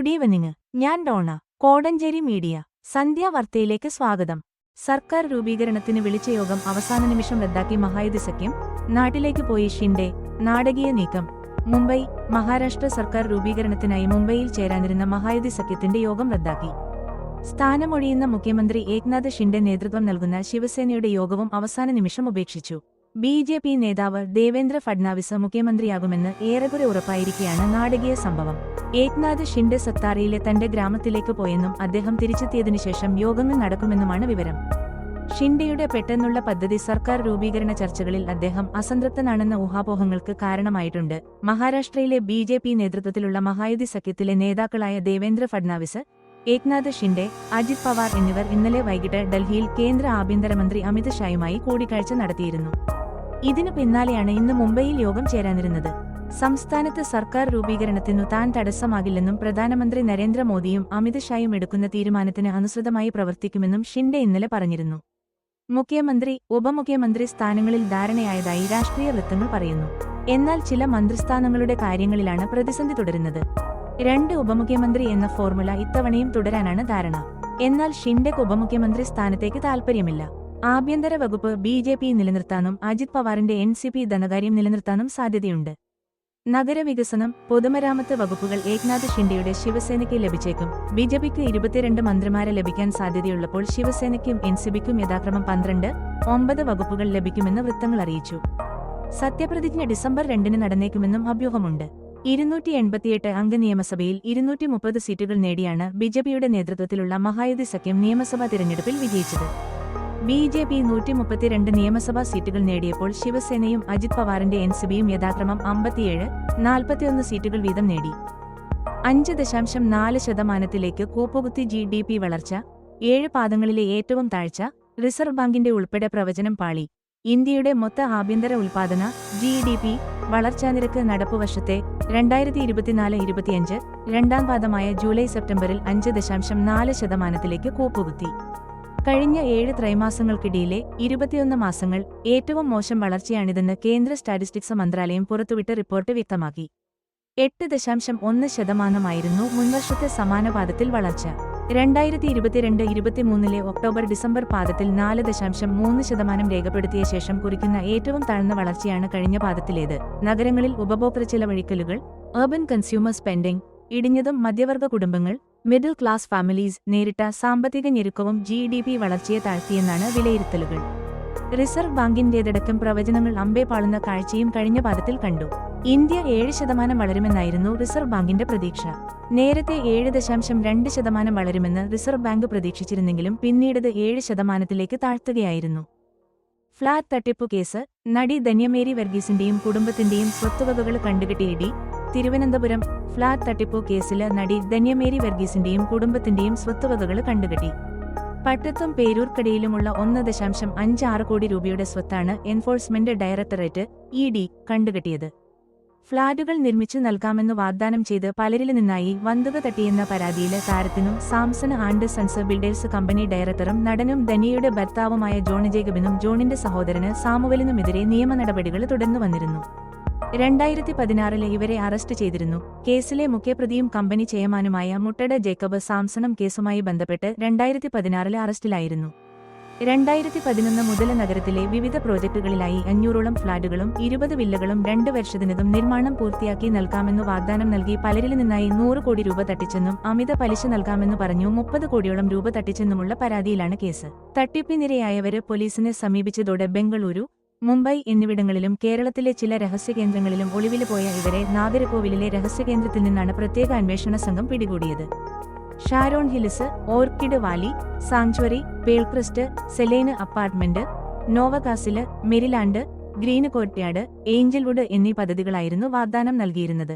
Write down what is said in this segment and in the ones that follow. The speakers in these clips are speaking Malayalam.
Good evening. ഞാൻ ഡോണ. കോടഞ്ചേരി മീഡിയ. സന്ധ്യാവാർത്തയിലേക്ക് സ്വാഗതം. സർക്കാർ രൂപീകരണത്തിന് വിളിച്ച യോഗം അവസാന നിമിഷം റദ്ദാക്കി മഹായുതി സഖ്യം. നാട്ടിലേക്ക് പോയി ഷിൻഡെ. നാടകീയ നീക്കം. മുംബൈ. മഹാരാഷ്ട്ര സർക്കാർ രൂപീകരണത്തിനായി മുംബൈയിൽ ചേരാനിരുന്ന മഹായുതി സഖ്യത്തിന്റെ യോഗം റദ്ദാക്കി. സ്ഥാനമൊഴിയുന്ന മുഖ്യമന്ത്രി ഏക്നാഥ് ഷിൻഡെ നേതൃത്വം നൽകുന്ന ശിവസേനയുടെ യോഗവും അവസാന നിമിഷം ഉപേക്ഷിച്ചു. ബി.ജെ.പി. നേതാവ് ദേവേന്ദ്ര ഫഡ്നാവിസ് മുഖ്യമന്ത്രിയാകുമെന്ന് ഏറെക്കുറെ ഉറപ്പായിരിക്കെയാണ് നാടകീയ സംഭവം. ഏക്നാഥ് ഷിൻഡെ സത്താറയിലെ തന്റെ ഗ്രാമത്തിലേക്ക് പോയെന്നും അദ്ദേഹം തിരിച്ചെത്തിയതിനുശേഷം യോഗങ്ങൾ നടക്കുമെന്നുമാണ് വിവരം. ഷിൻഡെയുടെ പെട്ടെന്നുള്ള പദ്ധതി സർക്കാർ രൂപീകരണ ചർച്ചകളിൽ അദ്ദേഹം അസംതൃപ്തനാണെന്ന ഊഹാപോഹങ്ങൾക്ക് കാരണമായിട്ടുണ്ട്. മഹാരാഷ്ട്രയിലെ ബി.ജെ.പി. നേതൃത്വത്തിലുള്ള മഹായുതി സഖ്യത്തിലെ നേതാക്കളായ ദേവേന്ദ്ര ഫഡ്നാവിസ്, ഏക്നാഥ് ഷിൻഡെ, അജിത് പവാർ എന്നിവർ ഇന്നലെ വൈകിട്ട് ഡൽഹിയിൽ കേന്ദ്ര ആഭ്യന്തരമന്ത്രി അമിത് ഷായുമായി കൂടിക്കാഴ്ച നടത്തിയിരുന്നു. ഇതിനു പിന്നാലെയാണ് ഇന്ന് മുംബൈയിൽ യോഗം ചേരാനിരുന്നത്. സംസ്ഥാനത്ത് സർക്കാർ രൂപീകരണത്തിനു താൻ തടസ്സമാകില്ലെന്നും പ്രധാനമന്ത്രി നരേന്ദ്രമോദിയും അമിത് ഷായും എടുക്കുന്ന തീരുമാനത്തിന് അനുസൃതമായി പ്രവർത്തിക്കുമെന്നും ഷിൻഡെ ഇന്നലെ പറഞ്ഞിരുന്നു. മുഖ്യമന്ത്രി, ഉപമുഖ്യമന്ത്രി സ്ഥാനങ്ങളിൽ ധാരണയായതായി രാഷ്ട്രീയ വൃത്തങ്ങൾ പറയുന്നു. എന്നാൽ ചില മന്ത്രിസ്ഥാനങ്ങളുടെ കാര്യങ്ങളിലാണ് പ്രതിസന്ധി തുടരുന്നത്. 2 ഉപമുഖ്യമന്ത്രി എന്ന ഫോർമുല ഇത്തവണയും തുടരാനാണ് ധാരണ. എന്നാൽ ഷിൻഡെക്ക് ഉപമുഖ്യമന്ത്രി സ്ഥാനത്തേക്ക് താൽപര്യമില്ല. ആഭ്യന്തര വകുപ്പ് ബി.ജെ.പി. നിലനിർത്താനും അജിത് പവാറിന്റെ എൻ.സി.പി. ധനകാര്യം നിലനിർത്താനും സാധ്യതയുണ്ട്. നഗരവികസനം, പൊതുമരാമത്ത് വകുപ്പുകൾ ഏക്നാഥ് ഷിൻഡെയുടെ ശിവസേനയ്ക്ക് ലഭിച്ചേക്കും. ബി.ജെ.പിക്ക് 22 മന്ത്രിമാരെ ലഭിക്കാൻ സാധ്യതയുള്ളപ്പോൾ ശിവസേനയ്ക്കും എൻ.സി.പിക്കും യഥാക്രമം 12, 9 വകുപ്പുകൾ ലഭിക്കുമെന്ന് വൃത്തങ്ങൾ അറിയിച്ചു. സത്യപ്രതിജ്ഞ ഡിസംബർ 2 നടന്നേക്കുമെന്നും അഭ്യൂഹമുണ്ട്. 288 അംഗ നിയമസഭയിൽ 230 സീറ്റുകൾ നേടിയാണ് ബി.ജെ.പിയുടെ നേതൃത്വത്തിലുള്ള മഹായുതി സഖ്യം നിയമസഭാ തിരഞ്ഞെടുപ്പിൽ വിജയിച്ചത്. ബി.ജെ.പി. 132 നിയമസഭാ സീറ്റുകൾ നേടിയപ്പോൾ ശിവസേനയും അജിത് പവാറിന്റെ എൻ.സി.പിയും യഥാക്രമം 57, 41 സീറ്റുകൾ വീതം നേടി. 5.4% കൂപ്പുകുത്തി ജി.ഡി.പി. വളർച്ച. 7 പാദങ്ങളിലെ ഏറ്റവും താഴ്ച. റിസർവ് ബാങ്കിന്റെ ഉൾപ്പെടെ പ്രവചനം പാളി. ഇന്ത്യയുടെ മൊത്ത ആഭ്യന്തര ഉൽപാദന ജി.ഡി.പി. വളർച്ചാനിരക്ക് നടപ്പുവർഷത്തെ 2024-25 രണ്ടാം പാദമായ ജൂലൈ-സെപ്റ്റംബറിൽ 5.4% കൂപ്പുകുത്തി. കഴിഞ്ഞ 7 ത്രൈമാസങ്ങൾക്കിടയിലെ 21 മാസങ്ങൾ ഏറ്റവും മോശം വളർച്ചയാണിതെന്ന് കേന്ദ്ര സ്റ്റാറ്റിസ്റ്റിക്സ് മന്ത്രാലയം പുറത്തുവിട്ട റിപ്പോർട്ട് വ്യക്തമാക്കി. 8.1% മുൻവർഷത്തെ സമാന പാദത്തിൽ വളർച്ച. 2022-23 ഒക്ടോബർ-ഡിസംബർ പാദത്തിൽ 4.3% രേഖപ്പെടുത്തിയ ശേഷം കുറിക്കുന്ന ഏറ്റവും താഴ്ന്ന വളർച്ചയാണ് കഴിഞ്ഞ പാദത്തിലേത്. നഗരങ്ങളിൽ ഉപഭോക്തൃ ചെലവഴിക്കലുകൾ, അർബൻ കൺസ്യൂമർ സ്പെൻഡിംഗ്, ഇടിഞ്ഞതും മധ്യവർഗ കുടുംബങ്ങൾ, മിഡിൽ ക്ലാസ് ഫാമിലീസ് നേരിട്ട സാമ്പത്തിക ഞെരുക്കവും ജി.ഡി.പി. വളർച്ചയെ താഴ്ത്തിയെന്നാണ് വിലയിരുത്തലുകൾ. റിസർവ് ബാങ്കിന്റേതടക്കം പ്രവചനങ്ങൾ അമ്പേ പാളുന്ന കാഴ്ചയും കഴിഞ്ഞ പാദത്തിൽ കണ്ടു. ഇന്ത്യ 7% വളരുമെന്നായിരുന്നു റിസർവ് ബാങ്കിന്റെ പ്രതീക്ഷ. നേരത്തെ 7.2% വളരുമെന്ന് റിസർവ് ബാങ്ക് പ്രതീക്ഷിച്ചിരുന്നെങ്കിലും പിന്നീടത് 7% താഴ്ത്തുകയായിരുന്നു. ഫ്ളാറ്റ് തട്ടിപ്പു കേസ്. നടി ധന്യമേരി വർഗീസിന്റെയും കുടുംബത്തിന്റെയും സ്വത്തുവകകൾ കണ്ടുകെട്ടി ഇ.ഡി. തിരുവനന്തപുരം. ഫ്ളാറ്റ് തട്ടിപ്പു കേസില് നടി ധന്യമേരി വർഗീസിന്റെയും കുടുംബത്തിന്റെയും സ്വത്തുവകകൾ കണ്ടുകെട്ടി. പട്ടത്തും പേരൂർക്കടയിലുമുള്ള 1.56 കോടി രൂപയുടെ സ്വത്താണ് എൻഫോഴ്സ്മെന്റ് ഡയറക്ടറേറ്റ് ഇ.ഡി. കണ്ടുകെട്ടിയത്. ഫ്ളാറ്റുകൾ നിർമ്മിച്ചു നൽകാമെന്നു വാഗ്ദാനം ചെയ്ത് പലരിൽ നിന്നായി വന്തുക തട്ടിയെന്ന പരാതിയില് താരത്തിനും Samson and sons builders company ഡയറക്ടറും നടനും ധന്യയുടെ ഭർത്താവുമായ ജോൺ ജേക്കബിനും ജോണിന്റെ സഹോദരന് സാമുവലിനുമെതിരെ നിയമ നടപടികൾ തുടർന്നു വന്നിരുന്നു. 2016 ഇവരെ അറസ്റ്റ് ചെയ്തിരുന്നു. കേസിലെ മുഖ്യപ്രതിയും കമ്പനി ചെയർമാനുമായ മുട്ടട ജേക്കബ് സാംസണും കേസുമായി ബന്ധപ്പെട്ട് 2016 അറസ്റ്റിലായിരുന്നു. 2011 മുതൽ നഗരത്തിലെ വിവിധ പ്രോജക്ടുകളിലായി 500ഓളം ഫ്ളാറ്റുകളും 20 വില്ലകളും 2 വർഷത്തിനകം നിർമ്മാണം പൂർത്തിയാക്കി നൽകാമെന്നു വാഗ്ദാനം നൽകി പലരിൽ നിന്നായി 100 കോടി രൂപ തട്ടിച്ചെന്നും അമിത പലിശ നൽകാമെന്നു പറഞ്ഞു 30 കോടിയോളം രൂപ തട്ടിച്ചെന്നുമുള്ള പരാതിയിലാണ് കേസ്. തട്ടിപ്പിനിരയായവര് പോലീസിനെ സമീപിച്ചതോടെ ബംഗളൂരു, മുംബൈ എന്നിവിടങ്ങളിലും കേരളത്തിലെ ചില രഹസ്യകേന്ദ്രങ്ങളിലും ഒളിവില് പോയ ഇവരെ നാഗരകോവിലിലെ രഹസ്യകേന്ദ്രത്തിൽ നിന്നാണ് പ്രത്യേക അന്വേഷണ സംഘം പിടികൂടിയത്. Sharon Hills, Orchid Valley, Sanctuary, Pearlcrest, Selene Apartment, Novacastle, Maryland, Green Courtyard, Angelwood എന്നീ പദ്ധതികളായിരുന്നു വാഗ്ദാനം നൽകിയിരുന്നത്.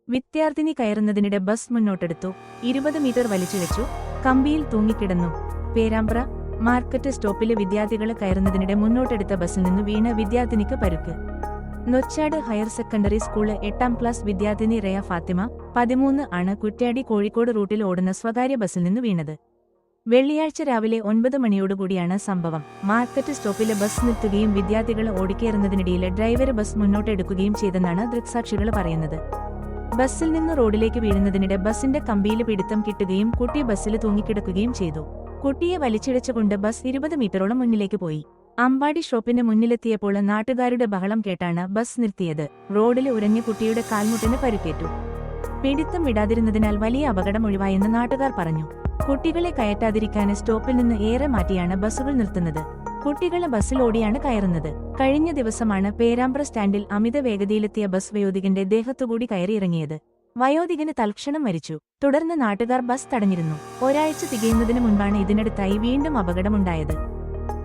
വിദ്യാർത്ഥിനി കയറുന്നതിനിടെ ബസ് മുന്നോട്ടെടുത്തു. 20 മീറ്റർ വലിച്ചുവെച്ചു. കമ്പിയിൽ തൂങ്ങിക്കിടന്നു. പേരാമ്പ്ര മാർക്കറ്റ് സ്റ്റോപ്പില് വിദ്യാർത്ഥികള് കയറുന്നതിനിടെ മുന്നോട്ടെടുത്ത ബസ്സിൽ നിന്നു വീണ് വിദ്യാർത്ഥിനിക്ക് പരുക്ക്. Nochad higher secondary school 8ാം class വിദ്യാർത്ഥിനി റയ ഫാത്തിമ, 13 ആണ് കുറ്റ്യാടി കോഴിക്കോട് റൂട്ടിൽ ഓടുന്ന സ്വകാര്യ ബസ്സിൽ നിന്നു വീണത്. വെള്ളിയാഴ്ച രാവിലെ 9 മണിയോടുകൂടിയാണ് സംഭവം. മാർക്കറ്റ് സ്റ്റോപ്പില് ബസ് നിർത്തുകയും വിദ്യാർത്ഥികൾ ഓടിക്കേറുന്നതിനിടയിൽ ഡ്രൈവർ ബസ് മുന്നോട്ടെടുക്കുകയും ചെയ്തെന്നാണ് ദൃക്സാക്ഷികൾ പറയുന്നത്. ബസ്സിൽ നിന്ന് റോഡിലേക്ക് വീഴുന്നതിനിടെ ബസിന്റെ കമ്പിയിൽ പിടുത്തം കിട്ടുകയും കുട്ടി ബസ്സിൽ തൂങ്ങിക്കിടക്കുകയും ചെയ്തു. കുട്ടിയെ വലിച്ചിഴച്ചുകൊണ്ട് ബസ് 20 മീറ്ററോളം മുന്നിലേക്ക് പോയി. അമ്പാടി ഷോപ്പിന് മുന്നിലെത്തിയപ്പോൾ നാട്ടുകാരുടെ ബഹളം കേട്ടാണ് ബസ് നിർത്തിയത്. റോഡിൽ ഉരഞ്ഞ കുട്ടിയുടെ കാൽമുട്ടിന് പരിക്കേറ്റു. പിടിത്തം വിടാതിരുന്നതിനാൽ വലിയ അപകടം ഒഴിവായെന്ന് നാട്ടുകാർ പറഞ്ഞു. കുട്ടികളെ കയറ്റാതിരിക്കാൻ സ്റ്റോപ്പിൽ നിന്ന് ഏറെ മാറ്റിയാണ് ബസ്സുകൾ നിർത്തുന്നത്. കുട്ടികളെ ബസ്സിൽ ഓടിയാണ് കയറുന്നത്. കഴിഞ്ഞ ദിവസമാണ് പേരാമ്പ്ര സ്റ്റാൻഡിൽ അമിത വേഗതയിലെത്തിയ ബസ് വയോധികന്റെ ദേഹത്തുകൂടി കയറിയിറങ്ങിയത്. വയോധികന് തൽക്ഷണം മരിച്ചു. തുടർന്ന് നാട്ടുകാർ ബസ് തടഞ്ഞിരുന്നു. ഒരാഴ്ച തികയുന്നതിന് മുൻപാണ് ഇതിനടുത്തായി വീണ്ടും അപകടമുണ്ടായത്.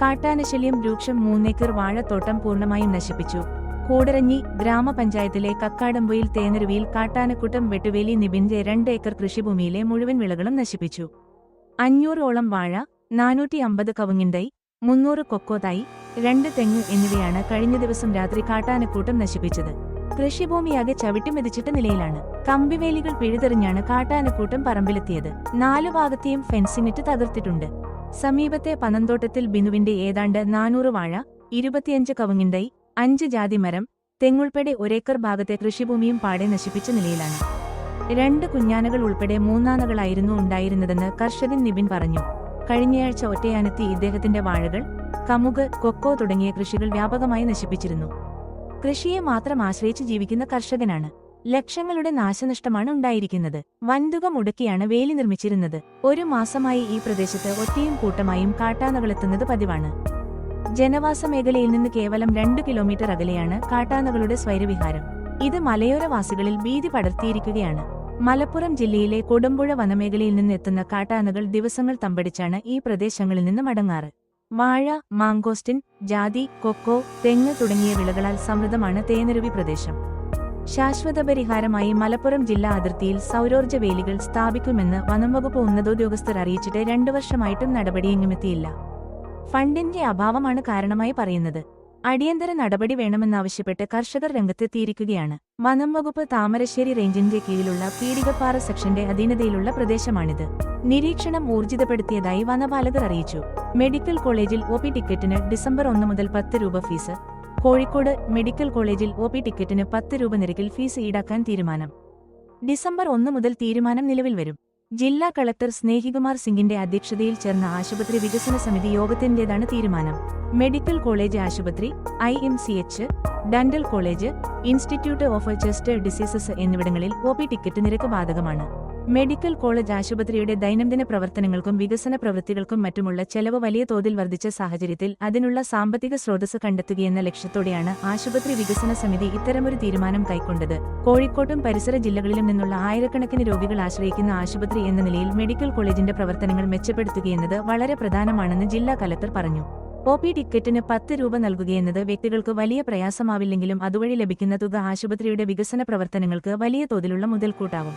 കാട്ടാനശല്യം രൂക്ഷം. 3 ഏക്കർ വാഴത്തോട്ടം പൂർണ്ണമായും നശിപ്പിച്ചു. കൂടരഞ്ഞി ഗ്രാമപഞ്ചായത്തിലെ കക്കാടമ്പൊയിൽ തേനരുവിയിൽ കാട്ടാനക്കൂട്ടം വെട്ടുവേലി നിബിന്റെ 2 ഏക്കർ കൃഷിഭൂമിയിലെ മുഴുവൻ വിളകളും നശിപ്പിച്ചു. 500ഓളം വാഴ, 450 കവുങ്ങിൻതൈ, 300 കൊക്കോതൈ, 2 തെങ്ങ് എന്നിവയാണ് കഴിഞ്ഞ ദിവസം രാത്രി കാട്ടാനക്കൂട്ടം നശിപ്പിച്ചത്. കൃഷിഭൂമിയാകെ ചവിട്ടിമെതിച്ചിട്ട നിലയിലാണ്. കമ്പിവേലികൾ പിഴുതെറിഞ്ഞാണ് കാട്ടാനക്കൂട്ടം പറമ്പിലെത്തിയത്. 4 ഭാഗത്തെയും ഫെൻസിങ്ങിട്ട് തകർത്തിട്ടുണ്ട്. സമീപത്തെ പനന്തോട്ടത്തിൽ ബിനുവിന്റെ ഏതാണ്ട് 400 വാഴ, 25 കവുങ്ങിൻതൈ, 5 ജാതിമരം, തെങ്ങുൾപ്പെടെ 1 ഏക്കർ ഭാഗത്തെ കൃഷിഭൂമിയും പാടെ നശിപ്പിച്ച നിലയിലാണ്. 2 കുഞ്ഞാനകൾ ഉൾപ്പെടെ 3 ആനകളായിരുന്നു ഉണ്ടായിരുന്നതെന്ന് കർഷകൻ നിബിൻ പറഞ്ഞു. കഴിഞ്ഞയാഴ്ച ഒറ്റയാനെത്തി ഇദ്ദേഹത്തിന്റെ വാഴകൾ, കമുക്, കൊക്കോ തുടങ്ങിയ കൃഷികൾ വ്യാപകമായി നശിപ്പിച്ചിരുന്നു. കൃഷിയെ മാത്രം ആശ്രയിച്ച് ജീവിക്കുന്ന കർഷകനാണ്. ലക്ഷങ്ങളുടെ നാശനഷ്ടമാണ് ഉണ്ടായിരിക്കുന്നത്. വൻതുക മുടക്കിയാണ് വേലി നിർമ്മിച്ചിരുന്നത്. 1 മാസമായി ഈ പ്രദേശത്ത് ഒറ്റയും കൂട്ടമായും കാട്ടാനകളെത്തുന്നത് പതിവാണ്. ജനവാസ മേഖലയിൽ നിന്ന് കേവലം 2 കിലോമീറ്റർ അകലെയാണ് കാട്ടാനകളുടെ സ്വൈരവിഹാരം. ഇത് മലയോരവാസികളിൽ ഭീതി പടർത്തിയിരിക്കുകയാണ്. മലപ്പുറം ജില്ലയിലെ കൊടുമ്പുഴ വനമേഖലയിൽ നിന്ന് എത്തുന്ന കാട്ടാനകൾ ദിവസങ്ങൾ തമ്പടിച്ചാണ് ഈ പ്രദേശങ്ങളിൽ നിന്ന് മടങ്ങാറ്. വാഴ, മാങ്കോസ്റ്റിൻ, ജാതി, കൊക്കോ, തെങ്ങ് തുടങ്ങിയ വിളകളാൽ സമൃദ്ധമാണ് തേനരുവി പ്രദേശം. ശാശ്വത പരിഹാരമായി മലപ്പുറം ജില്ലാ അതിർത്തിയിൽ സൗരോർജ്ജ വേലികൾ സ്ഥാപിക്കുമെന്ന് വനംവകുപ്പ് ഉന്നതോദ്യോഗസ്ഥർ അറിയിച്ചിട്ട് 2 വർഷമായിട്ടും നടപടിയെങ്ങുമെത്തിയില്ല. ഫണ്ടിന്റെ അഭാവമാണ് കാരണമായി പറയുന്നത്. അടിയന്തര നടപടി വേണമെന്നാവശ്യപ്പെട്ട് കർഷകർ രംഗത്തെത്തിയിരിക്കുകയാണ്. വനംവകുപ്പ് താമരശ്ശേരി റേഞ്ചിന്റെ കീഴിലുള്ള പീടികപ്പാറ സെക്ഷന്റെ അധീനതയിലുള്ള പ്രദേശമാണിത്. നിരീക്ഷണം ഊർജിതപ്പെടുത്തിയതായി വനപാലകർ അറിയിച്ചു. മെഡിക്കൽ കോളേജിൽ ഒ പി ടിക്കറ്റിന് ഡിസംബർ 1 മുതൽ 10 രൂപ ഫീസ്. കോഴിക്കോട് മെഡിക്കൽ കോളേജിൽ ഒ പി ടിക്കറ്റിന് 10 രൂപ നിരക്കിൽ ഫീസ് ഈടാക്കാൻ തീരുമാനം. ഡിസംബർ 1 മുതൽ തീരുമാനം നിലവിൽ വരും. ജില്ലാ കളക്ടർ സ്നേഹികുമാർ സിംഗിന്റെ അധ്യക്ഷതയിൽ ചേർന്ന ആശുപത്രി വികസന സമിതി യോഗത്തിന്റേതാണ് തീരുമാനം. മെഡിക്കൽ കോളേജ് ആശുപത്രി, IMCH, dental college, institute of chest diseases എന്നിവിടങ്ങളിൽ ഒ പി ടിക്കറ്റ് നിരക്ക് ബാധകമാണ്. മെഡിക്കൽ കോളേജ് ആശുപത്രിയുടെ ദൈനംദിന പ്രവർത്തനങ്ങൾക്കും വികസന പ്രവൃത്തികൾക്കും മറ്റുമുള്ള ചെലവ് വലിയ തോതിൽ വർദ്ധിച്ച സാഹചര്യത്തിൽ അതിനുള്ള സാമ്പത്തിക സ്രോതസ് കണ്ടെത്തുകയെന്ന ലക്ഷ്യത്തോടെയാണ് ആശുപത്രി വികസന സമിതി ഇത്തരമൊരു തീരുമാനം കൈക്കൊണ്ടത്. കോഴിക്കോട്ടും പരിസര ജില്ലകളിലും നിന്നുള്ള ആയിരക്കണക്കിന് രോഗികൾ ആശ്രയിക്കുന്ന ആശുപത്രി എന്ന നിലയിൽ മെഡിക്കൽ കോളേജിന്റെ പ്രവർത്തനങ്ങൾ മെച്ചപ്പെടുത്തുകയെന്നത് വളരെ പ്രധാനമാണെന്ന് ജില്ലാ കലക്ടർ പറഞ്ഞു. ഒ പി ടിക്കറ്റിന് 10 രൂപ നൽകുകയെന്നത് വ്യക്തികൾക്ക് വലിയ പ്രയാസമാവില്ലെങ്കിലും അതുവഴി ലഭിക്കുന്ന തുക ആശുപത്രിയുടെ വികസന പ്രവർത്തനങ്ങൾക്ക് വലിയ തോതിലുള്ള മുതൽക്കൂട്ടാവും.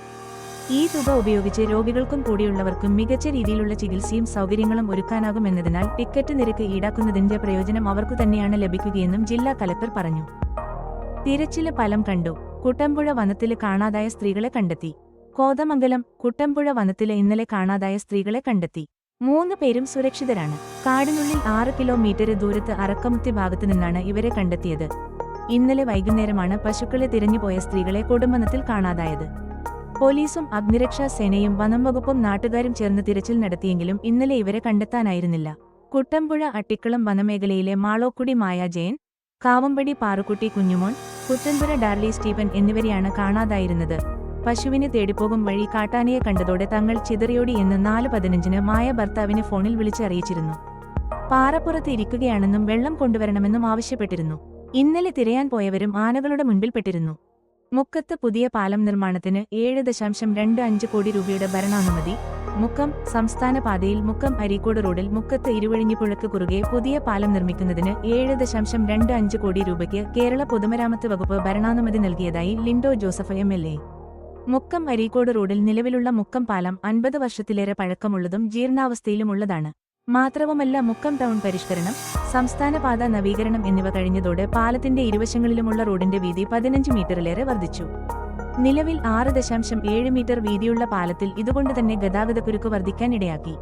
ഈ തുക ഉപയോഗിച്ച് രോഗികൾക്കും കൂടിയുള്ളവർക്കും മികച്ച രീതിയിലുള്ള ചികിത്സയും സൗകര്യങ്ങളും ഒരുക്കാനാകുമെന്നതിനാൽ ടിക്കറ്റ് നിരക്ക് ഈടാക്കുന്നതിന്റെ പ്രയോജനം അവർക്കു തന്നെയാണ് ലഭിക്കുകയെന്നും ജില്ലാ കലക്ടർ പറഞ്ഞു. തിരച്ചില് ഫലം കണ്ടു. കുട്ടമ്പുഴ വനത്തില് കാണാതായ സ്ത്രീകളെ കണ്ടെത്തി. കോതമംഗലം കുട്ടമ്പുഴ വനത്തില് ഇന്നലെ കാണാതായ സ്ത്രീകളെ കണ്ടെത്തി. 3 പേരും സുരക്ഷിതരാണ്. കാടിനുള്ളിൽ 6 കിലോമീറ്റർ ദൂരത്ത് അറക്കമുത്തി ഭാഗത്തു നിന്നാണ് ഇവരെ കണ്ടെത്തിയത്. ഇന്നലെ വൈകുന്നേരമാണ് പശുക്കളെ തിരഞ്ഞുപോയ സ്ത്രീകളെ കൊടുംവനത്തിൽ കാണാതായത്. പോലീസും അഗ്നിരക്ഷാ സേനയും വനംവകുപ്പും നാട്ടുകാരും ചേർന്ന് തിരച്ചിൽ നടത്തിയെങ്കിലും ഇന്നലെ ഇവരെ കണ്ടെത്താനായിരുന്നില്ല. കുട്ടമ്പുഴ അട്ടിക്കളം വനമേഖലയിലെ മാളോക്കുടി മായ ജയൻ, കാവമ്പടി പാറുക്കുട്ടി കുഞ്ഞുമോൻ, പുത്തൻപുര ഡാർലി സ്റ്റീഫൻ എന്നിവരെയാണ് കാണാതായിരുന്നത്. പശുവിനെ തേടിപ്പോകും വഴി കാട്ടാനയെ കണ്ടതോടെ തങ്ങൾ ചിതറിയോടി എന്ന് 4:15 മായ ഭർത്താവിനെ ഫോണിൽ വിളിച്ച് അറിയിച്ചിരുന്നു. പാറപ്പുറത്ത് ഇരിക്കുകയാണെന്നും വെള്ളം കൊണ്ടുവരണമെന്നും ആവശ്യപ്പെട്ടിരുന്നു. ഇന്നലെ തിരയാൻ പോയവരും ആനകളുടെ മുൻപിൽപ്പെട്ടിരുന്നു. മുക്കത്ത് പുതിയ പാലം നിർമ്മാണത്തിന് 7.25 കോടി രൂപയുടെ ഭരണാനുമതി. മുക്കം സംസ്ഥാന പാതയിൽ മുക്കം അരീക്കോട് റോഡിൽ മുക്കത്ത് ഇരുവഴിഞ്ഞിപ്പുഴയ്ക്ക് കുറുകെ പുതിയ പാലം നിർമ്മിക്കുന്നതിന് 7.25 കോടി രൂപയ്ക്ക് കേരള പൊതുമരാമത്ത് വകുപ്പ് ഭരണാനുമതി നൽകിയതായി ലിൻഡോ ജോസഫ് MLA. മുക്കം അരീക്കോട് റോഡിൽ നിലവിലുള്ള മുക്കം പാലം 50 വർഷത്തിലേറെ പഴക്കമുള്ളതും ജീർണാവസ്ഥയിലുമുള്ളതാണ്. മാത്രവുമല്ല മുക്കം ടൗൺ പരിഷ്കരണം, സംസ്ഥാന പാത നവീകരണം എന്നിവ കഴിഞ്ഞതോടെ പാലത്തിന്റെ ഇരുവശങ്ങളിലുമുള്ള റോഡിന്റെ വീതി 15 മീറ്ററിലേറെ വർദ്ധിച്ചു. നിലവിൽ 6.7 മീറ്റർ വീതിയുള്ള പാലത്തിൽ ഇതുകൊണ്ട് തന്നെ ഗതാഗതക്കുരുക്ക് വർദ്ധിക്കാനിടയാക്കി.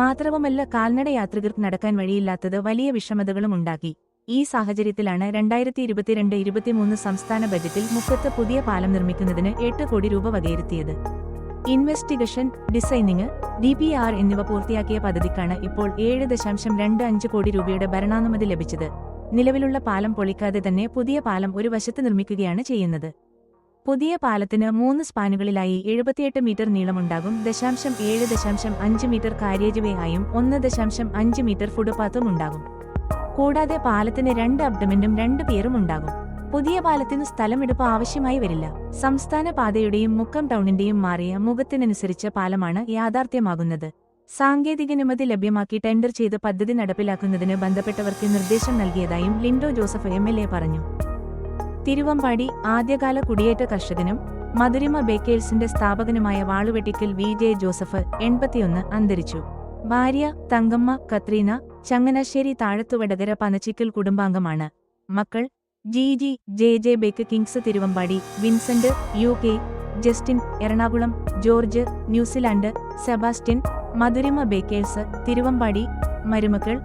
മാത്രവുമല്ല കാൽനട യാത്രികർക്ക് നടക്കാൻ വഴിയില്ലാത്തത് വലിയ വിഷമതകളും ഉണ്ടാക്കി. ഈ സാഹചര്യത്തിലാണ് 2022-23 സംസ്ഥാന ബജറ്റിൽ മുക്കത്ത് പുതിയ പാലം നിർമ്മിക്കുന്നതിന് 8 കോടി രൂപ വകയിരുത്തിയത്. ഇൻവെസ്റ്റിഗേഷൻ, ഡിസൈനിങ്, DPR എന്നിവ പൂർത്തിയാക്കിയ പദ്ധതിക്കാണ് ഇപ്പോൾ 7.25 കോടി രൂപയുടെ ഭരണാനുമതി ലഭിച്ചത്. നിലവിലുള്ള പാലം പൊളിക്കാതെ തന്നെ പുതിയ പാലം ഒരു വശത്ത് നിർമ്മിക്കുകയാണ് ചെയ്യുന്നത്. പുതിയ പാലത്തിന് 3 സ്പാനുകളിലായി 78 മീറ്റർ നീളമുണ്ടാകും. 7.5 മീറ്റർ കാരിയേജ് വേ ആയും 1.5 മീറ്റർ ഫുട്പാത്തും ഉണ്ടാകും. കൂടാതെ പാലത്തിന് 2 അബ്ഡമെന്റും 2 പിയറും ഉണ്ടാകും. പുതിയ പാലത്തിനു സ്ഥലമെടുപ്പ് ആവശ്യമായി വരില്ല. സംസ്ഥാന പാതയുടെയും മുക്കം ടൗണിന്റെയും മാറിയ മുഖത്തിനനുസരിച്ച് പാലമാണ് യാഥാർത്ഥ്യമാകുന്നത്. സാങ്കേതികനുമതി ലഭ്യമാക്കി ടെൻഡർ ചെയ്ത് പദ്ധതി നടപ്പിലാക്കുന്നതിന് ബന്ധപ്പെട്ടവർക്ക് നിർദ്ദേശം നൽകിയതായും ലിൻഡോ ജോസഫ് MLA പറഞ്ഞു. തിരുവമ്പാടി ആദ്യകാല കുടിയേറ്റ കർഷകനും മധുരിമ ബേക്കേഴ്സിന്റെ സ്ഥാപകനുമായ വാളുവെട്ടിക്കൽ VJ ജോസഫ് 81 അന്തരിച്ചു. ഭാര്യ തങ്കമ്മ കത്രീന ചങ്ങനാശ്ശേരി താഴത്തുവടകര പനച്ചിക്കൽ കുടുംബാംഗമാണ്. മക്കൾ GG JJ Bake Kings Thiruvambady, Vincent UK, Justin Ernakulam, George New Zealand, Sebastian Madhurima Bakers Thiruvambady. മരുമക്കൾ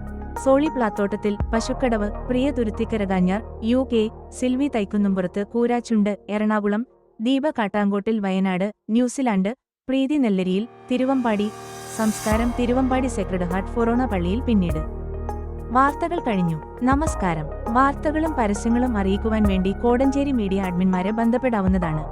സോളി പ്ലാത്തോട്ടത്തിൽ പശുക്കടവ്, പ്രിയ തുരുത്തിക്കരകാഞ്ഞാർ UK, സിൽവി തൈക്കുന്നുംപുറത്ത് കൂരാച്ചുണ്ട് എറണാകുളം, ദീപ കാട്ടാങ്കോട്ടിൽ വയനാട്, ന്യൂസിലാൻഡ്, പ്രീതി നെല്ലരിയിൽ തിരുവമ്പാടി. സംസ്കാരം തിരുവമ്പാടി സെക്രഡ് ഹാർട്ട് ഫൊറോണ പള്ളിയിൽ പിന്നീട്. വാർത്തകൾ കഴിഞ്ഞു. നമസ്കാരം. വാർത്തകളും പരസ്യങ്ങളും അറിയിക്കുവാൻ വേണ്ടി കോടഞ്ചേരി മീഡിയ അഡ്മിന്മാരെ ബന്ധപ്പെടാവുന്നതാണ്.